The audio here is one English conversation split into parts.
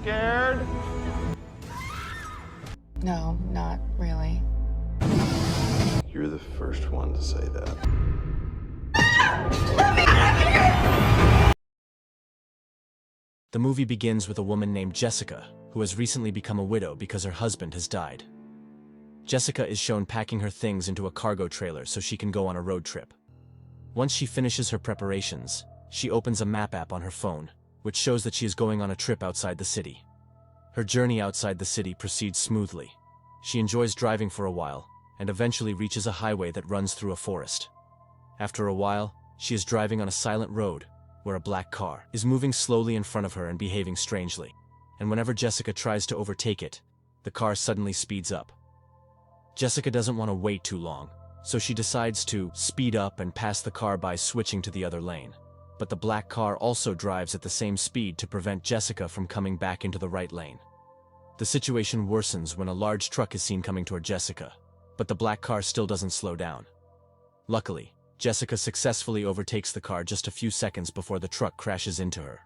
scared? No, not really. You're the first one to say that. The movie begins with a woman named Jessica, who has recently become a widow because her husband has died. Jessica is shown packing her things into a cargo trailer so she can go on a road trip. Once she finishes her preparations, she opens a map app on her phone, which shows that she is going on a trip outside the city. Her journey outside the city proceeds smoothly. She enjoys driving for a while, and eventually reaches a highway that runs through a forest. After a while, she is driving on a silent road, where a black car is moving slowly in front of her and behaving strangely. And whenever Jessica tries to overtake it, the car suddenly speeds up. Jessica doesn't want to wait too long, so she decides to speed up and pass the car by switching to the other lane. But the black car also drives at the same speed to prevent Jessica from coming back into the right lane. The situation worsens when a large truck is seen coming toward Jessica, but the black car still doesn't slow down. Luckily, Jessica successfully overtakes the car just a few seconds before the truck crashes into her.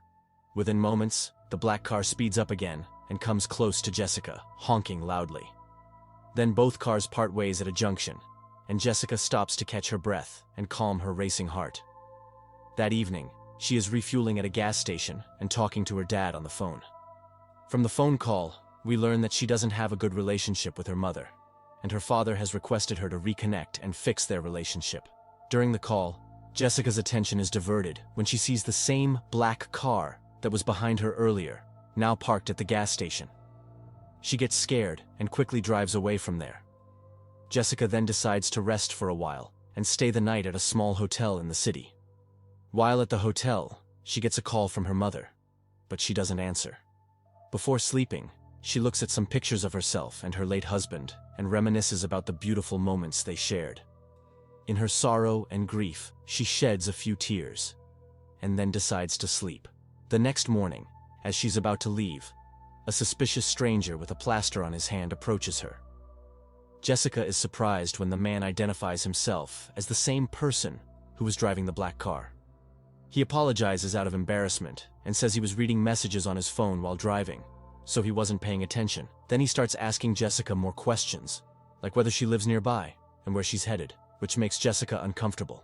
Within moments, the black car speeds up again and comes close to Jessica, honking loudly. Then both cars part ways at a junction, and Jessica stops to catch her breath and calm her racing heart. That evening, she is refueling at a gas station and talking to her dad on the phone. From the phone call, we learn that she doesn't have a good relationship with her mother, and her father has requested her to reconnect and fix their relationship. During the call, Jessica's attention is diverted when she sees the same black car that was behind her earlier, now parked at the gas station. She gets scared and quickly drives away from there. Jessica then decides to rest for a while and stay the night at a small hotel in the city. While at the hotel, she gets a call from her mother, but she doesn't answer. Before sleeping, she looks at some pictures of herself and her late husband and reminisces about the beautiful moments they shared. In her sorrow and grief, she sheds a few tears, and then decides to sleep. The next morning, as she's about to leave, a suspicious stranger with a plaster on his hand approaches her. Jessica is surprised when the man identifies himself as the same person who was driving the black car. He apologizes out of embarrassment and says he was reading messages on his phone while driving, so he wasn't paying attention. Then he starts asking Jessica more questions, like whether she lives nearby and where she's headed, which makes Jessica uncomfortable.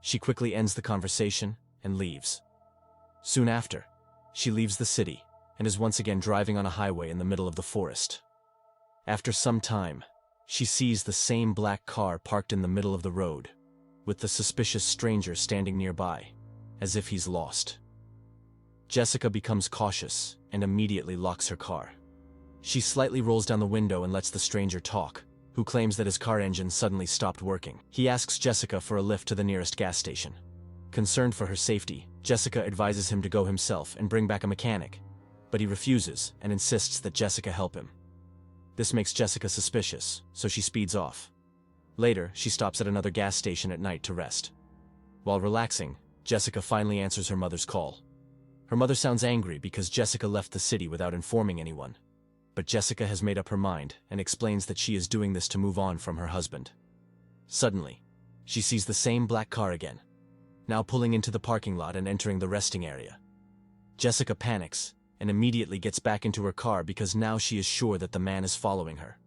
She quickly ends the conversation and leaves. Soon after, she leaves the city and is once again driving on a highway in the middle of the forest. After some time, she sees the same black car parked in the middle of the road, with the suspicious stranger standing nearby, as if he's lost. Jessica becomes cautious and immediately locks her car. She slightly rolls down the window and lets the stranger talk, who claims that his car engine suddenly stopped working. He asks Jessica for a lift to the nearest gas station. Concerned for her safety, Jessica advises him to go himself and bring back a mechanic, but he refuses and insists that Jessica help him. This makes Jessica suspicious, so she speeds off. Later, she stops at another gas station at night to rest. While relaxing, Jessica finally answers her mother's call. Her mother sounds angry because Jessica left the city without informing anyone, but Jessica has made up her mind and explains that she is doing this to move on from her husband. Suddenly, she sees the same black car again, now pulling into the parking lot and entering the resting area. Jessica panics and immediately gets back into her car because now she is sure that the man is following her.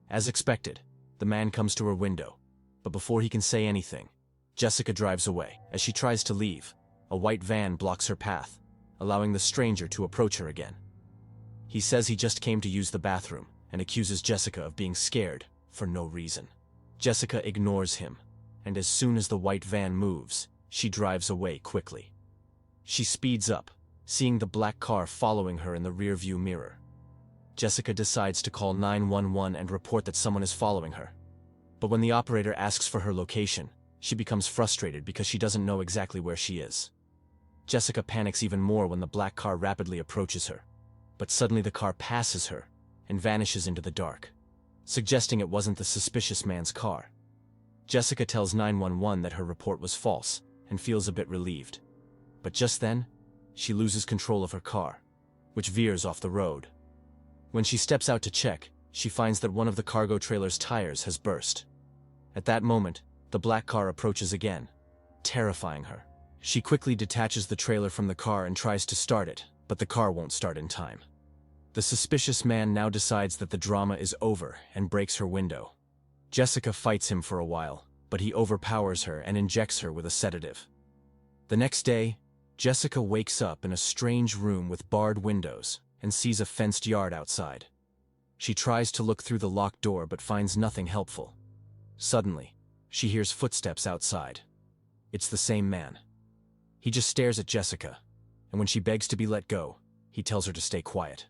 As expected, the man comes to her window, but before he can say anything, Jessica drives away. As she tries to leave, a white van blocks her path, allowing the stranger to approach her again. He says he just came to use the bathroom and accuses Jessica of being scared for no reason. Jessica ignores him, and as soon as the white van moves, she drives away quickly. She speeds up, seeing the black car following her in the rearview mirror. Jessica decides to call 911 and report that someone is following her. But when the operator asks for her location, she becomes frustrated because she doesn't know exactly where she is. Jessica panics even more when the black car rapidly approaches her, but suddenly the car passes her and vanishes into the dark, suggesting it wasn't the suspicious man's car. Jessica tells 911 that her report was false and feels a bit relieved. But just then, she loses control of her car, which veers off the road. When she steps out to check, she finds that one of the cargo trailer's tires has burst. At that moment, the black car approaches again, terrifying her. She quickly detaches the trailer from the car and tries to start it, but the car won't start in time. The suspicious man now decides that the drama is over and breaks her window. Jessica fights him for a while, but he overpowers her and injects her with a sedative. The next day, Jessica wakes up in a strange room with barred windows and sees a fenced yard outside. She tries to look through the locked door but finds nothing helpful. Suddenly, she hears footsteps outside. It's the same man. He just stares at Jessica, and when she begs to be let go, he tells her to stay quiet.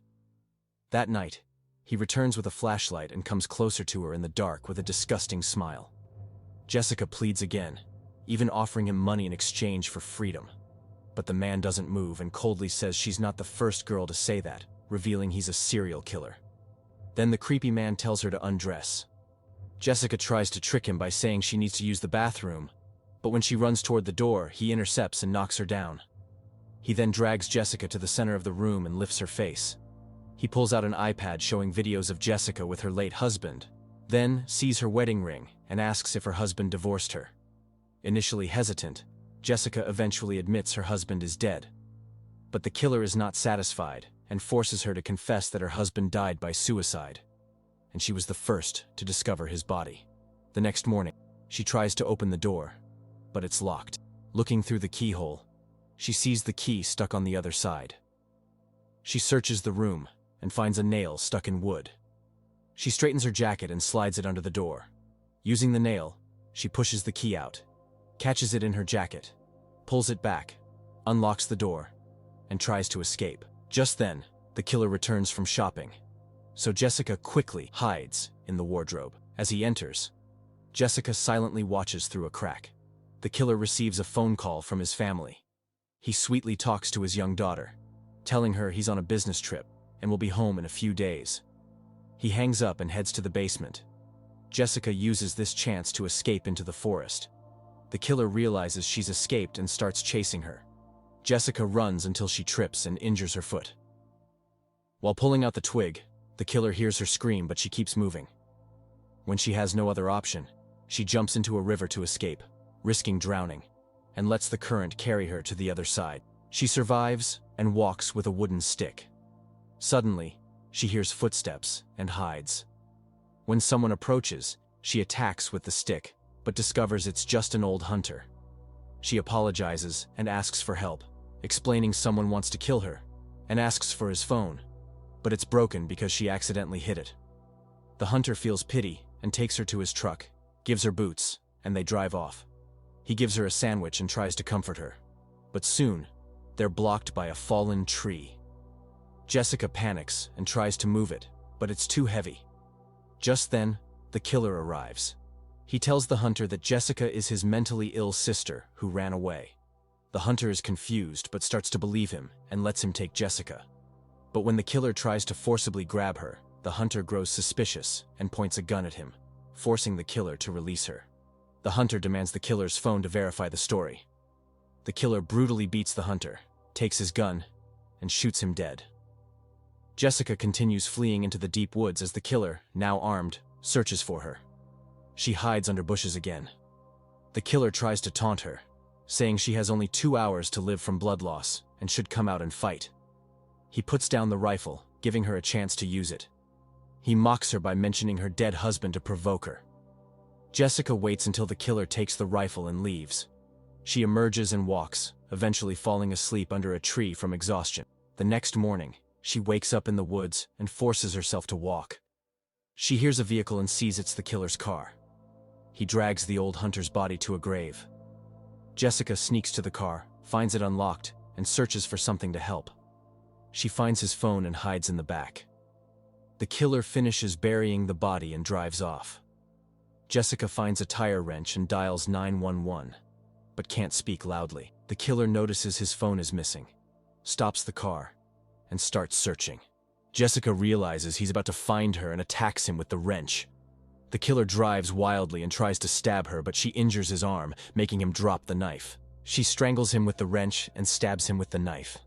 That night, he returns with a flashlight and comes closer to her in the dark with a disgusting smile. Jessica pleads again, even offering him money in exchange for freedom. But the man doesn't move and coldly says she's not the first girl to say that, revealing he's a serial killer. Then the creepy man tells her to undress. Jessica tries to trick him by saying she needs to use the bathroom, but when she runs toward the door, he intercepts and knocks her down. He then drags Jessica to the center of the room and lifts her face. He pulls out an iPad showing videos of Jessica with her late husband, then sees her wedding ring and asks if her husband divorced her. Initially hesitant, Jessica eventually admits her husband is dead. But the killer is not satisfied and forces her to confess that her husband died by suicide, and she was the first to discover his body. The next morning, she tries to open the door, but it's locked. Looking through the keyhole, she sees the key stuck on the other side. She searches the room and finds a nail stuck in wood. She straightens her jacket and slides it under the door. Using the nail, she pushes the key out, catches it in her jacket, pulls it back, unlocks the door, and tries to escape. Just then, the killer returns from shopping, so Jessica quickly hides in the wardrobe. As he enters, Jessica silently watches through a crack. The killer receives a phone call from his family. He sweetly talks to his young daughter, telling her he's on a business trip and will be home in a few days. He hangs up and heads to the basement. Jessica uses this chance to escape into the forest. The killer realizes she's escaped and starts chasing her. Jessica runs until she trips and injures her foot. While pulling out the twig, the killer hears her scream, but she keeps moving. When she has no other option, she jumps into a river to escape, risking drowning, and lets the current carry her to the other side. She survives and walks with a wooden stick. Suddenly, she hears footsteps and hides. When someone approaches, she attacks with the stick, but discovers it's just an old hunter. She apologizes and asks for help, explaining someone wants to kill her, and asks for his phone, but it's broken because she accidentally hit it. The hunter feels pity and takes her to his truck, gives her boots, and they drive off. He gives her a sandwich and tries to comfort her, but soon, they're blocked by a fallen tree. Jessica panics and tries to move it, but it's too heavy. Just then, the killer arrives. He tells the hunter that Jessica is his mentally ill sister who ran away. The hunter is confused but starts to believe him and lets him take Jessica. But when the killer tries to forcibly grab her, the hunter grows suspicious and points a gun at him, forcing the killer to release her. The hunter demands the killer's phone to verify the story. The killer brutally beats the hunter, takes his gun, and shoots him dead. Jessica continues fleeing into the deep woods as the killer, now armed, searches for her. She hides under bushes again. The killer tries to taunt her, saying she has only 2 hours to live from blood loss and should come out and fight. He puts down the rifle, giving her a chance to use it. He mocks her by mentioning her dead husband to provoke her. Jessica waits until the killer takes the rifle and leaves. She emerges and walks, eventually falling asleep under a tree from exhaustion. The next morning, she wakes up in the woods and forces herself to walk. She hears a vehicle and sees it's the killer's car. He drags the old hunter's body to a grave. Jessica sneaks to the car, finds it unlocked, and searches for something to help. She finds his phone and hides in the back. The killer finishes burying the body and drives off. Jessica finds a tire wrench and dials 911, but can't speak loudly. The killer notices his phone is missing, stops the car, and starts searching. Jessica realizes he's about to find her and attacks him with the wrench. The killer drives wildly and tries to stab her, but she injures his arm, making him drop the knife. She strangles him with the wrench and stabs him with the knife.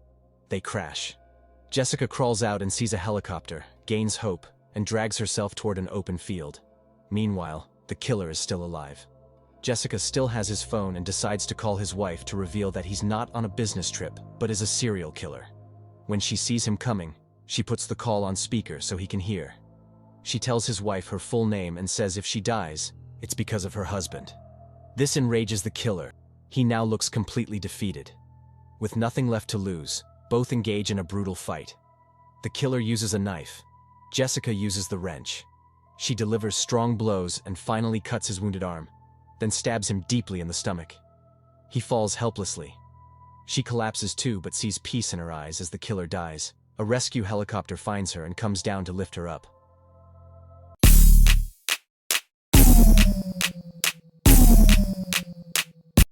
They crash. Jessica crawls out and sees a helicopter, gains hope, and drags herself toward an open field. Meanwhile, the killer is still alive. Jessica still has his phone and decides to call his wife to reveal that he's not on a business trip, but is a serial killer. When she sees him coming, She puts the call on speaker so he can hear. She tells his wife her full name and says if she dies, it's because of her husband. This enrages the killer. He now looks completely defeated. With nothing left to lose, both engage in a brutal fight. The killer uses a knife. Jessica uses the wrench. She delivers strong blows and finally cuts his wounded arm, then stabs him deeply in the stomach. He falls helplessly. She collapses too, but sees peace in her eyes as the killer dies. A rescue helicopter finds her and comes down to lift her up.